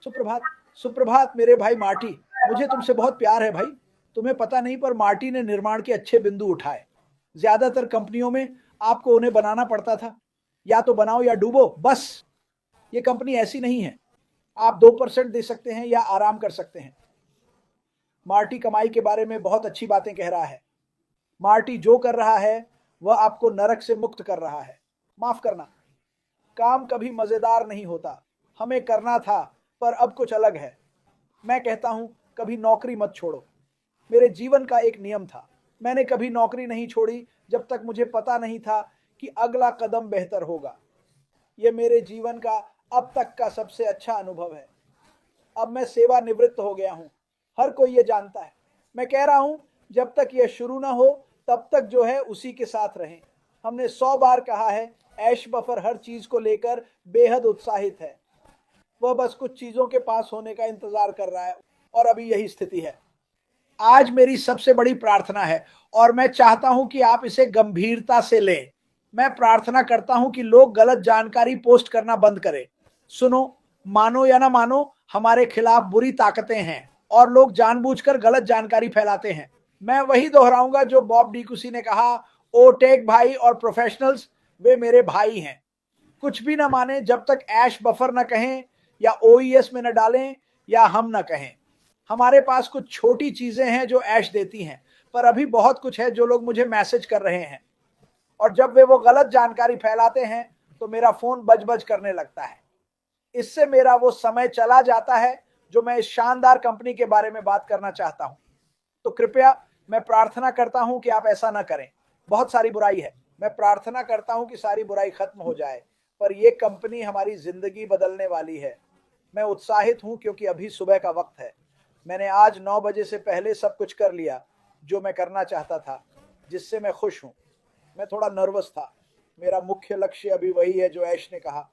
सुप्रभात। सुप्रभात मेरे भाई मार्टी, मुझे तुमसे बहुत प्यार है भाई। तुम्हें पता नहीं पर मार्टी ने निर्माण के अच्छे बिंदु उठाए। ज्यादातर कंपनियों में आपको उन्हें बनाना पड़ता था, या तो बनाओ या डूबो बस। ये कंपनी ऐसी नहीं है। आप 2% दे सकते हैं या आराम कर सकते हैं। मार्टी कमाई के बारे में बहुत अच्छी बातें कह रहा है। मार्टी जो कर रहा है वह आपको नरक से मुक्त कर रहा है। माफ करना, काम कभी मजेदार नहीं होता। हमें करना था पर अब कुछ अलग है। मैं कहता हूं कभी नौकरी मत छोड़ो। मेरे जीवन का एक नियम था, मैंने कभी नौकरी नहीं छोड़ी जब तक मुझे पता नहीं था कि अगला कदम बेहतर होगा। यह मेरे जीवन का अब तक का सबसे अच्छा अनुभव है। अब मैं सेवानिवृत्त हो गया हूं। हर कोई ये जानता है। मैं कह रहा हूं जब तक यह शुरू ना हो तब तक जो है उसी के साथ रहें। हमने 100 बार कहा है, ऐश बफर हर चीज को लेकर बेहद उत्साहित है। वह बस कुछ चीजों के पास होने का इंतजार कर रहा है और अभी यही स्थिति है। आज मेरी सबसे बड़ी प्रार्थना है और मैं चाहता हूं कि आप इसे गंभीरता से लें। मैं प्रार्थना करता हूं कि लोग गलत जानकारी पोस्ट करना बंद करें। सुनो, मानो या ना मानो, हमारे खिलाफ बुरी ताकतें हैं और लोग जानबूझकर गलत जानकारी फैलाते हैं। मैं वही दोहराऊंगा जो बॉब डीकुसी ने कहा, ओ टेक भाई और प्रोफेशनल्स, वे मेरे भाई हैं। कुछ भी ना माने जब तक ऐश बफर ना कहें या ओईएस में न डालें या हम न कहें। हमारे पास कुछ छोटी चीजें हैं जो ऐश देती हैं, पर अभी बहुत कुछ है जो लोग मुझे मैसेज कर रहे हैं और जब वे वो गलत जानकारी फैलाते हैं तो मेरा फोन बज बज करने लगता है। इससे मेरा वो समय चला जाता है जो मैं इस शानदार कंपनी के बारे में बात करना चाहता हूं। तो कृपया मैं प्रार्थना करता हूं कि आप ऐसा ना करें। बहुत सारी बुराई है, मैं प्रार्थना करता हूं कि सारी बुराई खत्म हो जाए, पर यह कंपनी हमारी जिंदगी बदलने वाली है। मैं उत्साहित हूं क्योंकि अभी सुबह का वक्त है। मैंने आज 9 बजे से पहले सब कुछ कर लिया जो मैं करना चाहता था, जिससे मैं खुश हूं। मैं थोड़ा नर्वस था। मेरा मुख्य लक्ष्य अभी वही है जो ऐश ने कहा,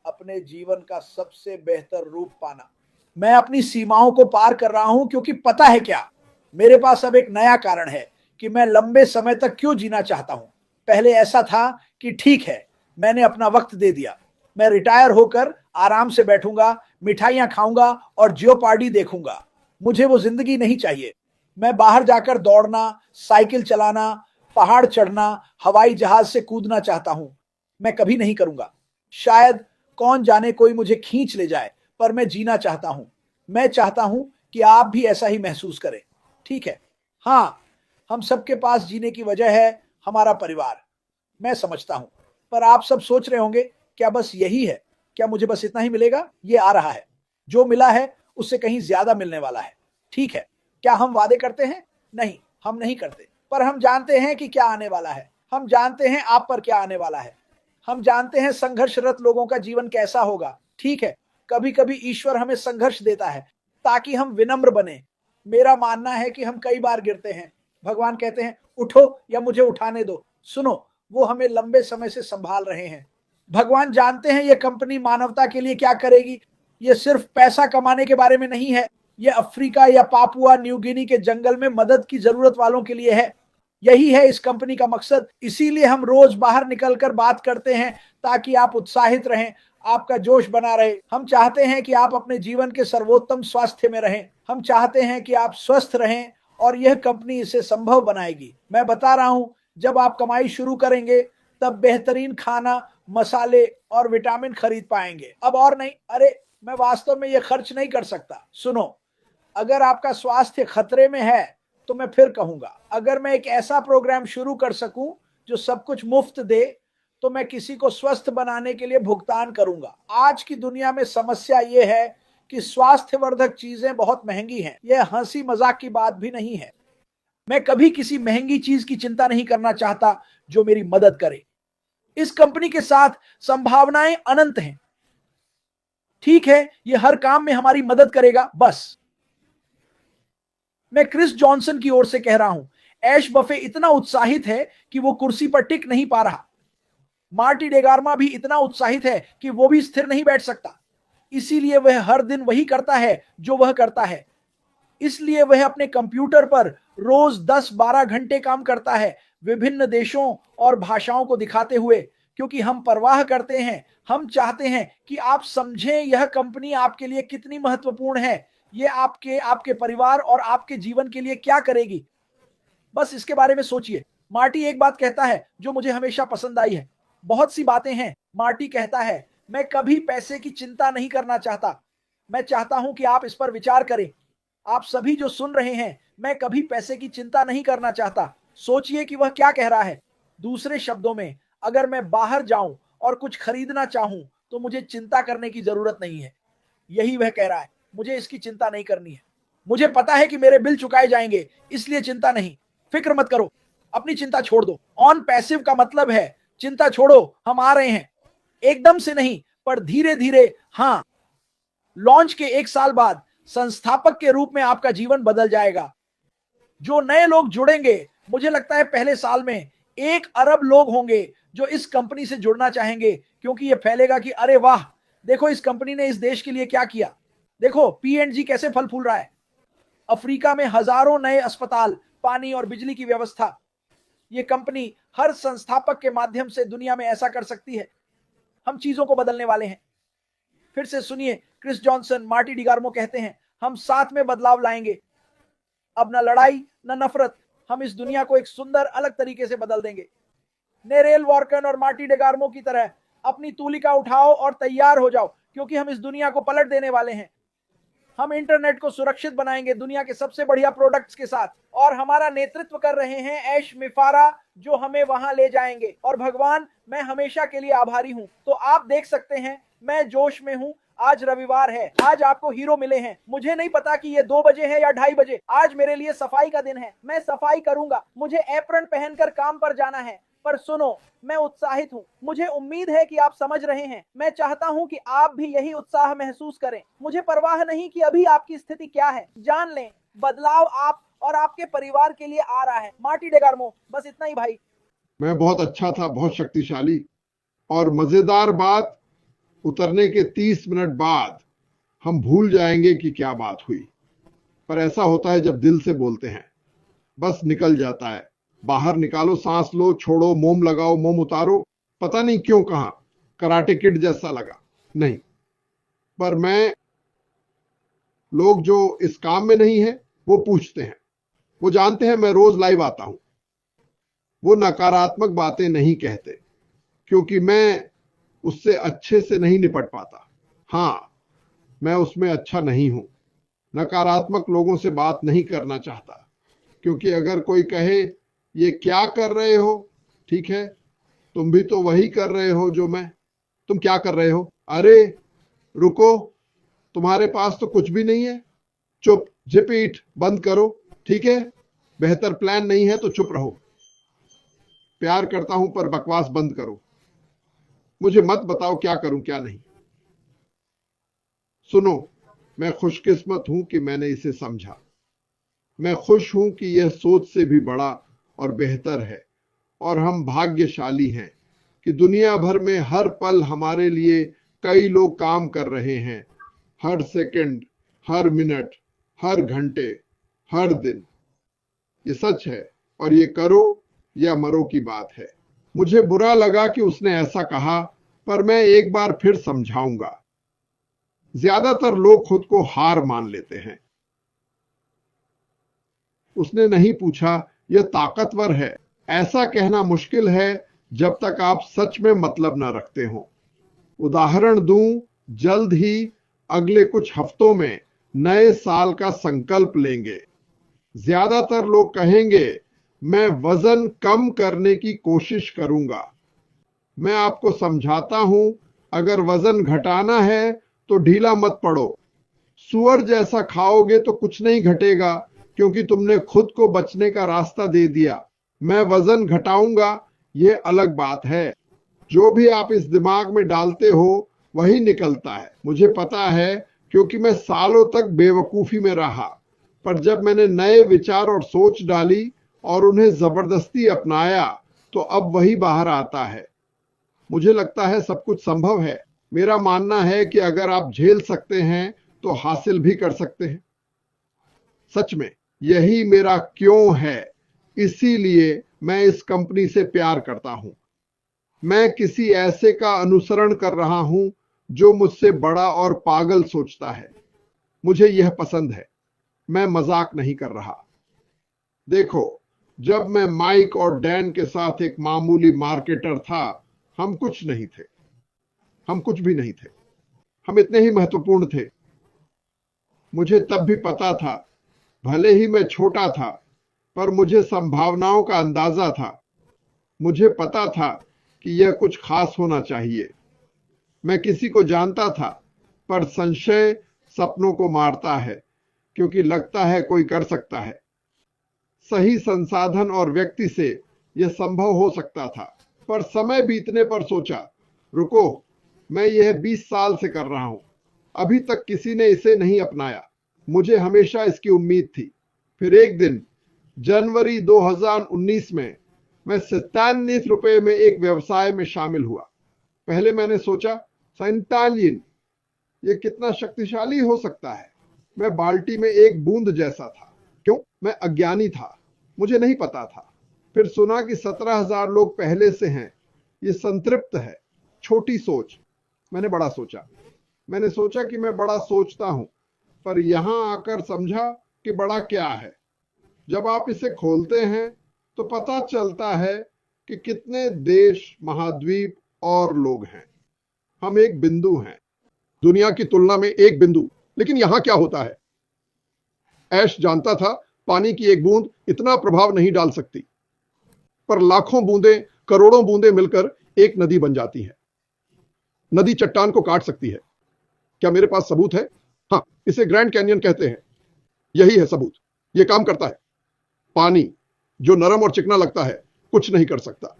अपने जीवन का सबसे बेहतर रूप पाना। मैं अपनी सीमाओं को पार कर रहा हूं क्योंकि पता है क्या, मेरे पास अब एक नया कारण है कि मैं लंबे समय तक क्यों जीना चाहता हूं। पहले ऐसा था कि ठीक है, मैंने अपना वक्त दे दिया, मैं रिटायर होकर आराम से बैठूंगा, मिठाइयां खाऊंगा और जियो पार्टी देखूंगा। मुझे वो जिंदगी नहीं चाहिए। मैं बाहर जाकर दौड़ना, साइकिल चलाना, पहाड़ चढ़ना, हवाई जहाज से कूदना चाहता हूं। मैं कभी नहीं करूंगा। शायद कौन जाने कोई मुझे खींच ले जाए, पर मैं जीना चाहता हूं। मैं चाहता हूं कि आप भी ऐसा ही महसूस करें। ठीक है, हाँ, हम सबके पास जीने की वजह है हमारा परिवार। मैं समझता हूं, पर आप सब सोच रहे होंगे, क्या बस यही है? क्या मुझे बस इतना ही मिलेगा? ये आ रहा है, जो मिला है उससे कहीं ज्यादा मिलने वाला है। ठीक है, क्या हम वादे करते हैं? नहीं, हम नहीं करते, पर हम जानते हैं कि क्या आने वाला है। हम जानते हैं आप पर क्या आने वाला है। हम जानते हैं संघर्षरत लोगों का जीवन कैसा होगा। ठीक है, कभी कभी ईश्वर हमें संघर्ष देता है ताकि हम विनम्र बने। मेरा मानना है कि हम कई बार गिरते हैं। भगवान कहते हैं, उठो या मुझे उठाने दो। सुनो, वो हमें लंबे समय से संभाल रहे हैं। भगवान जानते हैं ये कंपनी मानवता के लिए क्या करेगी। ये सिर्फ पैसा कमाने के बारे में नहीं है। ये अफ्रीका या पापुआ न्यू गिनी के जंगल में मदद की जरूरत वालों के लिए है। यही है इस कंपनी का मकसद। इसीलिए हम रोज बाहर निकलकर बात करते हैं ताकि आप उत्साहित रहें, आपका जोश बना रहे। हम चाहते हैं कि आप अपने जीवन के सर्वोत्तम स्वास्थ्य में रहें। हम चाहते हैं कि आप स्वस्थ रहें और यह कंपनी इसे संभव बनाएगी। मैं बता रहा हूं, जब आप कमाई शुरू करेंगे तब बेहतरीन खाना, मसाले और विटामिन खरीद पाएंगे। अब और नहीं, अरे मैं वास्तव में यह खर्च नहीं कर सकता। सुनो, अगर आपका स्वास्थ्य खतरे में है तो मैं फिर कहूंगा, अगर मैं एक ऐसा प्रोग्राम शुरू कर सकूं जो सब कुछ मुफ्त दे तो मैं किसी को स्वस्थ बनाने के लिए भुगतान करूंगा। आज की दुनिया में समस्या यह है कि स्वास्थ्यवर्धक चीजें बहुत महंगी हैं। यह हंसी मजाक की बात भी नहीं है। मैं कभी किसी महंगी चीज की चिंता नहीं करना चाहता जो मेरी मदद करे। इस कंपनी के साथ संभावनाएं अनंत हैं। ठीक है, यह हर काम में हमारी मदद करेगा। बस मैं क्रिस जॉनसन की ओर से कह रहा हूं, ऐश बफे इतना उत्साहित है कि वो कुर्सी पर टिक नहीं पा रहा। मार्टी डेगार्मा भी इतना उत्साहित है कि वो भी स्थिर नहीं बैठ सकता। इसीलिए वह हर दिन वही करता है जो वह करता है। इसलिए वह अपने कंप्यूटर पर रोज 10-12 घंटे काम करता है, विभिन्न देशों और भाषाओं को दिखाते हुए, क्योंकि हम परवाह करते हैं, हम चाहते हैं कि आप समझें यह कंपनी आपके लिए कितनी महत्वपूर्ण है, ये आपके आपके परिवार और आपके जीवन के लिए क्या करेगी। बस इसके बारे में सोचिए। मार्टी एक बात कहता है जो मुझे हमेशा पसंद आई है। बहुत सी बातें हैं। मार्टी कहता है, मैं कभी पैसे की चिंता नहीं करना चाहता। मैं चाहता हूं कि आप इस पर विचार करें। आप सभी जो सुन रहे हैं, मैं कभी पैसे की चिंता नहीं करना चाहता। सोचिए कि वह क्या कह रहा है। दूसरे शब्दों में, अगर मैं बाहर जाऊं और कुछ खरीदना चाहूं तो मुझे चिंता करने की जरूरत नहीं है। यही वह कह रहा है, मुझे इसकी चिंता नहीं करनी है। मुझे पता है कि मेरे बिल चुकाए जाएंगे, इसलिए चिंता नहीं। फिक्र मत करो, अपनी चिंता छोड़ दो। ऑन पैसिव का मतलब है चिंता छोड़ो, हम आ रहे हैं। एकदम से नहीं, पर धीरे धीरे। हाँ, लॉन्च के 1 साल बाद संस्थापक के रूप में आपका जीवन बदल जाएगा। जो नए लोग जुड़ेंगे, मुझे लगता है पहले साल में 1 अरब लोग होंगे जो इस कंपनी से जुड़ना चाहेंगे, क्योंकि यह फैलेगा कि अरे वाह, देखो इस कंपनी ने इस देश के लिए क्या किया। देखो P&G कैसे फल फूल रहा है। अफ्रीका में हजारों नए अस्पताल, पानी और बिजली की व्यवस्था। यह कंपनी हर संस्थापक के माध्यम से दुनिया में ऐसा कर सकती है। हम चीजों को बदलने वाले हैं। फिर से सुनिए, क्रिस जॉनसन, मार्टी डिगार्मो कहते हैं, हम साथ में बदलाव लाएंगे। अब न लड़ाई न नफरत, हम इस दुनिया को एक सुंदर अलग तरीके से बदल देंगे। नेरेल वॉर्कन और मार्टी डिगार्मो की तरह अपनी तूलिका उठाओ और तैयार हो जाओ, क्योंकि हम इस दुनिया को पलट देने वाले हैं। हम इंटरनेट को सुरक्षित बनाएंगे दुनिया के सबसे बढ़िया प्रोडक्ट्स के साथ, और हमारा नेतृत्व कर रहे हैं ऐश मिफारा, जो हमें वहां ले जाएंगे। और भगवान, मैं हमेशा के लिए आभारी हूं। तो आप देख सकते हैं, मैं जोश में हूं। आज रविवार है, आज आपको हीरो मिले हैं। मुझे नहीं पता कि ये 2 बजे है या 2:30 बजे। आज मेरे लिए सफाई का दिन है, मैं सफाई करूंगा। मुझे एप्रन पहनकर काम पर जाना है। पर सुनो, मैं उत्साहित हूं। मुझे उम्मीद है कि आप समझ रहे हैं। मैं चाहता हूं कि आप भी यही उत्साह महसूस करें। मुझे परवाह नहीं कि अभी आपकी स्थिति क्या है। जान लें, बदलाव आप और आपके परिवार के लिए आ रहा है। मार्टी डेगार्मो, बस इतना ही भाई। मैं बहुत अच्छा था, बहुत शक्तिशाली। और मजेदार बात, उतरने के 30 मिनट बाद हम भूल जाएंगे कि क्या बात हुई। पर ऐसा होता है जब दिल से बोलते हैं, बस निकल जाता है। बाहर निकालो, सांस लो, छोड़ो, मोम लगाओ, मोम उतारो। पता नहीं क्यों कहा, कराटे किड जैसा लगा नहीं। पर लोग जो इस काम में नहीं है वो पूछते हैं, वो जानते हैं मैं रोज लाइव आता हूं। वो नकारात्मक बातें नहीं कहते, क्योंकि मैं उससे अच्छे से नहीं निपट पाता। हाँ, मैं उसमें अच्छा नहीं हूं। नकारात्मक लोगों से बात नहीं करना चाहता, क्योंकि अगर कोई कहे ये क्या कर रहे हो, ठीक है, तुम भी तो वही कर रहे हो जो मैं। तुम क्या कर रहे हो? अरे रुको, तुम्हारे पास तो कुछ भी नहीं है। चुप, जिपीट बंद करो, ठीक है। बेहतर प्लान नहीं है तो चुप रहो। प्यार करता हूं पर बकवास बंद करो। मुझे मत बताओ क्या करूं क्या नहीं। सुनो, मैं खुशकिस्मत हूं कि मैंने इसे समझा। मैं खुश हूं कि यह सोच से भी बड़ा और बेहतर है। और हम भाग्यशाली हैं कि दुनिया भर में हर पल हमारे लिए कई लोग काम कर रहे हैं। हर सेकंड, हर मिनट, हर घंटे, हर दिन। ये सच है, और ये करो या मरो की बात है। मुझे बुरा लगा कि उसने ऐसा कहा, पर मैं एक बार फिर समझाऊंगा। ज्यादातर लोग खुद को हार मान लेते हैं। उसने नहीं पूछा, यह ताकतवर है। ऐसा कहना मुश्किल है जब तक आप सच में मतलब न रखते हो। उदाहरण दूं, जल्द ही अगले कुछ हफ्तों में नए साल का संकल्प लेंगे। ज्यादातर लोग कहेंगे, मैं वजन कम करने की कोशिश करूंगा। मैं आपको समझाता हूं, अगर वजन घटाना है तो ढीला मत पड़ो। सुअर जैसा खाओगे तो कुछ नहीं घटेगा, क्योंकि तुमने खुद को बचने का रास्ता दे दिया। मैं वजन घटाऊंगा, ये अलग बात है। जो भी आप इस दिमाग में डालते हो वही निकलता है। मुझे पता है, क्योंकि मैं सालों तक बेवकूफी में रहा। पर जब मैंने नए विचार और सोच डाली और उन्हें जबरदस्ती अपनाया, तो अब वही बाहर आता है। मुझे लगता है सब कुछ संभव है। मेरा मानना है कि अगर आप झेल सकते हैं तो हासिल भी कर सकते हैं। सच में यही मेरा क्यों है। इसीलिए मैं इस कंपनी से प्यार करता हूं। मैं किसी ऐसे का अनुसरण कर रहा हूं जो मुझसे बड़ा और पागल सोचता है। मुझे यह पसंद है। मैं मजाक नहीं कर रहा। देखो, जब मैं माइक और डैन के साथ एक मामूली मार्केटर था, हम कुछ नहीं थे। हम कुछ भी नहीं थे। हम इतने ही महत्वपूर्ण थे। मुझे तब भी पता था, भले ही मैं छोटा था, पर मुझे संभावनाओं का अंदाजा था। मुझे पता था कि यह कुछ खास होना चाहिए। मैं किसी को जानता था, पर संशय सपनों को मारता है, क्योंकि लगता है कोई कर सकता है। सही संसाधन और व्यक्ति से यह संभव हो सकता था, पर समय बीतने पर सोचा, रुको, मैं यह 20 साल से कर रहा हूं, अभी तक किसी ने इसे नहीं अपनाया। मुझे हमेशा इसकी उम्मीद थी। फिर एक दिन जनवरी 2019 में मैं 47 रुपए में एक व्यवसाय में शामिल हुआ। पहले मैंने सोचा, 47, ये कितना शक्तिशाली हो सकता है। मैं बाल्टी में एक बूंद जैसा था। क्यों? मैं अज्ञानी था, मुझे नहीं पता था। फिर सुना कि 17,000 लोग पहले से हैं। ये संतृप्त है। छोटी सोच। मैंने बड़ा सोचा। मैंने सोचा कि मैं बड़ा सोचता हूं, पर यहां आकर समझा कि बड़ा क्या है। जब आप इसे खोलते हैं तो पता चलता है कि कितने देश, महाद्वीप और लोग हैं। हम एक बिंदु हैं, दुनिया की तुलना में एक बिंदु। लेकिन यहां क्या होता है? ऐश जानता था पानी की एक बूंद इतना प्रभाव नहीं डाल सकती, पर लाखों बूंदें, करोड़ों बूंदें मिलकर एक नदी बन जाती हैं। नदी चट्टान को काट सकती है। क्या मेरे पास सबूत है? हाँ, इसे ग्रैंड कैनियन कहते हैं। यही है सबूत। यह काम करता है। पानी, जो नरम और चिकना लगता है, कुछ नहीं कर सकता,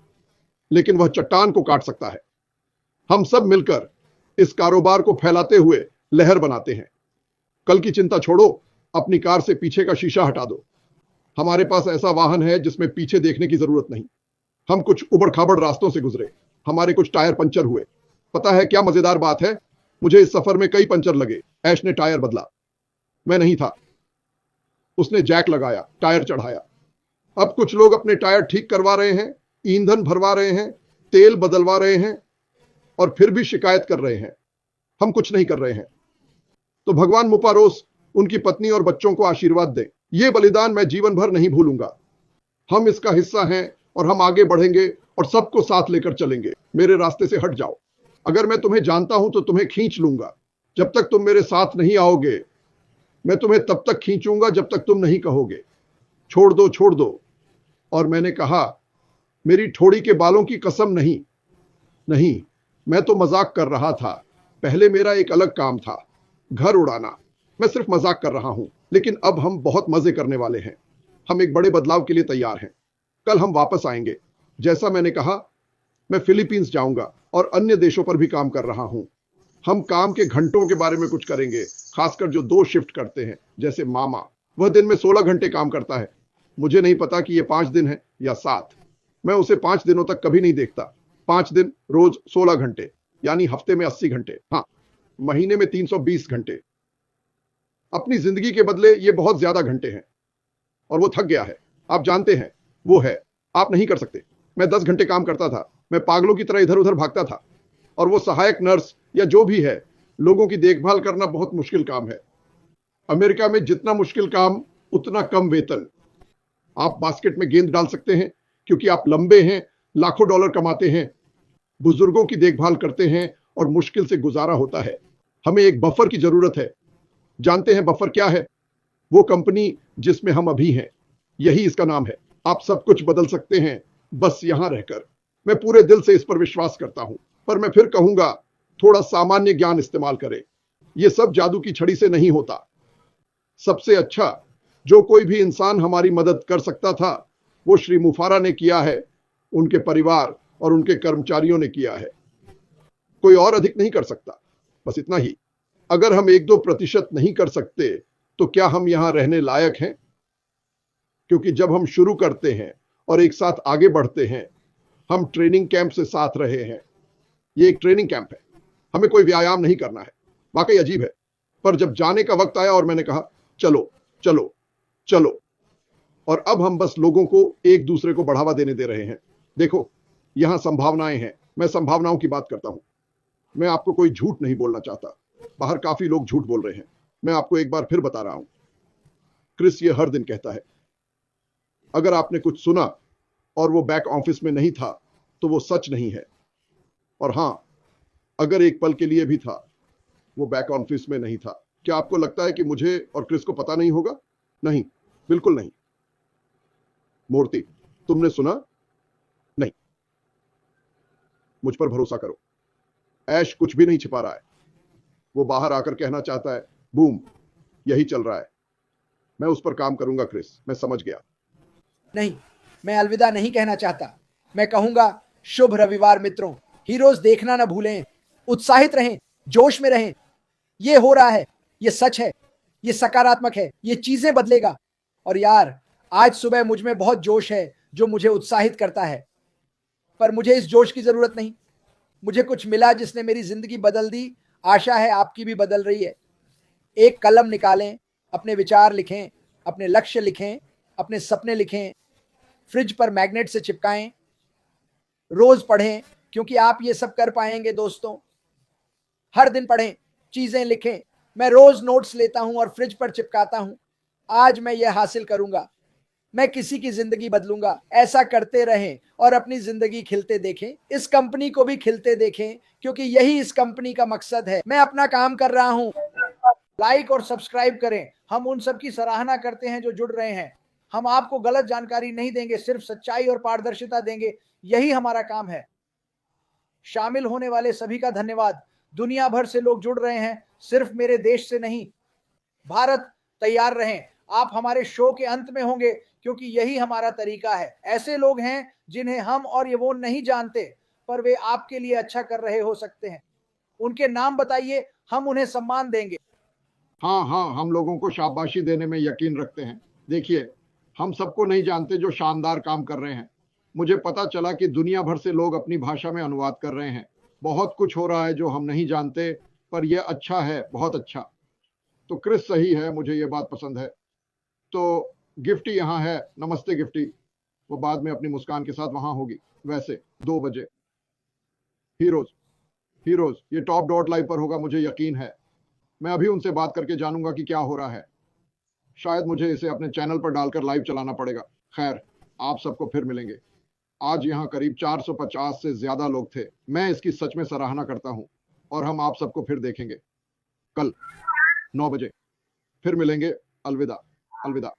लेकिन वह चट्टान को काट सकता है। हम सब मिलकर इस कारोबार को फैलाते हुए लहर बनाते हैं। कल की चिंता छोड़ो, अपनी कार से पीछे का शीशा हटा दो। हमारे पास ऐसा वाहन है जिसमें पीछे देखने की जरूरत नहीं। हम कुछ उबड़ खाबड़ रास्तों से गुजरे। हमारे कुछ टायर पंचर हुए। पता है क्या मजेदार बात है? मुझे इस सफर में कई पंचर लगे। ऐश ने टायर बदला, मैं नहीं था। उसने जैक लगाया, टायर चढ़ाया। अब कुछ लोग अपने टायर ठीक करवा रहे हैं, ईंधन भरवा रहे हैं, तेल बदलवा रहे हैं, और फिर भी शिकायत कर रहे हैं। हम कुछ नहीं कर रहे हैं। तो भगवान मुपारोस उनकी पत्नी और बच्चों को आशीर्वाद दें। यह बलिदान मैं जीवन भर नहीं भूलूंगा। हम इसका हिस्सा हैं और हम आगे बढ़ेंगे और सबको साथ लेकर चलेंगे। मेरे रास्ते से हट जाओ। अगर मैं तुम्हें जानता हूं तो तुम्हें खींच लूंगा। जब तक तुम मेरे साथ नहीं आओगे, मैं तुम्हें तब तक खींचूंगा जब तक तुम नहीं कहोगे, छोड़ दो, छोड़ दो। और मैंने कहा, मेरी ठोड़ी के बालों की कसम नहीं। नहीं, मैं तो मजाक कर रहा था। पहले मेरा एक अलग काम था, घर उड़ाना। मैं सिर्फ मजाक कर रहा हूं, लेकिन अब हम बहुत मजे करने वाले हैं। हम एक बड़े बदलाव के लिए तैयार हैं। कल हम वापस आएंगे। जैसा मैंने कहा, मैं फिलीपींस जाऊंगा और अन्य देशों पर भी काम कर रहा हूं। हम काम के घंटों के बारे में कुछ करेंगे, खासकर जो 2 शिफ्ट करते हैं, जैसे मामा। वह दिन में 16 घंटे काम करता है। मुझे नहीं पता कि यह 5 दिन है या 7। मैं उसे 5 दिनों तक कभी नहीं देखता। 5 दिन, रोज 16 घंटे, यानी हफ्ते में 80 घंटे। हाँ, महीने में 320 घंटे। अपनी जिंदगी के बदले ये बहुत ज्यादा घंटे हैं, और वो थक गया है। आप जानते हैं, वो है, आप नहीं कर सकते। मैं 10 घंटे काम करता था। मैं पागलों की तरह इधर उधर भागता था। और वो सहायक नर्स या जो भी है, लोगों की देखभाल करना बहुत मुश्किल काम है। अमेरिका में जितना मुश्किल काम, उतना कम वेतन। आप बास्केट में गेंद डाल सकते हैं क्योंकि आप लंबे हैं, लाखों डॉलर कमाते हैं, बुजुर्गों की देखभाल करते हैं, और मुश्किल से गुजारा होता है। हमें एक बफर की जरूरत है। जानते हैं बफर क्या है? वो कंपनी जिसमें हम अभी हैं, यही इसका नाम है। आप सब कुछ बदल सकते हैं, बस यहां रहकर। मैं पूरे दिल से इस पर विश्वास करता हूं, पर मैं फिर कहूंगा, थोड़ा सामान्य ज्ञान इस्तेमाल करें। यह सब जादू की छड़ी से नहीं होता। सबसे अच्छा जो कोई भी इंसान हमारी मदद कर सकता था, वो श्री मुफारा ने किया है, उनके परिवार और उनके कर्मचारियों ने किया है। कोई और अधिक नहीं कर सकता। बस इतना ही। अगर हम 1-2% नहीं कर सकते, तो क्या हम यहां रहने लायक हैं? क्योंकि जब हम शुरू करते हैं और एक साथ आगे बढ़ते हैं, हम ट्रेनिंग कैंप से साथ रहे हैं। ये एक ट्रेनिंग कैंप है। हमें कोई व्यायाम नहीं करना है। वाकई अजीब है, पर जब जाने का वक्त आया और मैंने कहा, चलो चलो चलो, और अब हम बस लोगों को एक दूसरे को बढ़ावा देने दे रहे हैं। देखो, यहां संभावनाएं हैं, मैं संभावनाओं की बात करता हूं। मैं आपको कोई झूठ नहीं बोलना चाहता। बाहर काफी लोग झूठ बोल रहे हैं। मैं आपको एक बार फिर बता रहा हूं, क्रिस ये हर दिन कहता है। अगर आपने कुछ सुना और वो बैक ऑफिस में नहीं था तो वो सच नहीं है। और हां, अगर एक पल के लिए भी था, वो बैक ऑफिस में नहीं था। क्या आपको लगता है कि मुझे और क्रिस को पता नहीं होगा? नहीं, बिल्कुल नहीं। मूर्ति, तुमने सुना? नहीं। मुझ पर भरोसा करो। ऐश कुछ भी नहीं छिपा रहा है। वो बाहर आकर कहना चाहता है, बूम, यही चल रहा है। मैं उस पर काम करूंगा क्रिस, मैं समझ गया। नहीं, मैं अलविदा नहीं कहना चाहता। मैं कहूंगा, शुभ रविवार मित्रों। हीरोज देखना ना भूलें, उत्साहित रहें, जोश में रहें। ये हो रहा है, ये सच है, ये सकारात्मक है, ये चीजें बदलेगा। और यार, आज सुबह मुझ में बहुत जोश है जो मुझे उत्साहित करता है। पर मुझे इस जोश की जरूरत नहीं। मुझे कुछ मिला जिसने मेरी जिंदगी बदल दी। आशा है आपकी भी बदल रही है। एक कलम निकालें, अपने विचार लिखें, अपने लक्ष्य लिखें, अपने सपने लिखें, फ्रिज पर मैग्नेट से चिपकाएं, रोज पढ़ें, क्योंकि आप ये सब कर पाएंगे दोस्तों। हर दिन पढ़ें, चीजें लिखें। मैं रोज नोट्स लेता हूं और फ्रिज पर चिपकाता हूं। आज मैं यह हासिल करूंगा, मैं किसी की जिंदगी बदलूंगा। ऐसा करते रहें और अपनी जिंदगी खिलते देखें, इस कंपनी को भी खिलते देखें, क्योंकि यही इस कंपनी का मकसद है। मैं अपना काम कर रहा हूं। लाइक और सब्सक्राइब करें। हम उन सब की सराहना करते हैं जो जुड़ रहे हैं। हम आपको गलत जानकारी नहीं देंगे, सिर्फ सच्चाई और पारदर्शिता देंगे। यही हमारा काम है। शामिल होने वाले सभी का धन्यवाद। दुनिया भर से लोग जुड़ रहे हैं, सिर्फ मेरे देश से नहीं। भारत, तैयार रहें। आप हमारे शो के अंत में होंगे, क्योंकि यही हमारा तरीका है। ऐसे लोग हैं जिन्हें हम और ये वो नहीं जानते, पर वे आपके लिए अच्छा कर रहे हो सकते हैं। उनके नाम बताइए, हम उन्हें सम्मान देंगे। हाँ हाँ, हम लोगों को शाबाशी देने में यकीन रखते हैं। देखिए, हम सबको नहीं जानते जो शानदार काम कर रहे हैं। मुझे पता चला कि दुनिया भर से लोग अपनी भाषा में अनुवाद कर रहे हैं। बहुत कुछ हो रहा है जो हम नहीं जानते, पर यह अच्छा है, बहुत अच्छा। तो क्रिस सही है, मुझे ये बात पसंद है। तो गिफ्टी यहाँ है। नमस्ते गिफ्टी। वो बाद में अपनी मुस्कान के साथ वहां होगी, वैसे 2 बजे। हीरोज, हीरोज ये टॉप डॉट लाइव पर होगा, मुझे यकीन है। मैं अभी उनसे बात करके जानूंगा कि क्या हो रहा है। शायद मुझे इसे अपने चैनल पर डालकर लाइव चलाना पड़ेगा। खैर, आप सबको फिर मिलेंगे। आज यहाँ करीब 450 से ज्यादा लोग थे। मैं इसकी सच में सराहना करता हूँ। और हम आप सबको फिर देखेंगे कल 9 बजे। फिर मिलेंगे। अलविदा, अलविदा।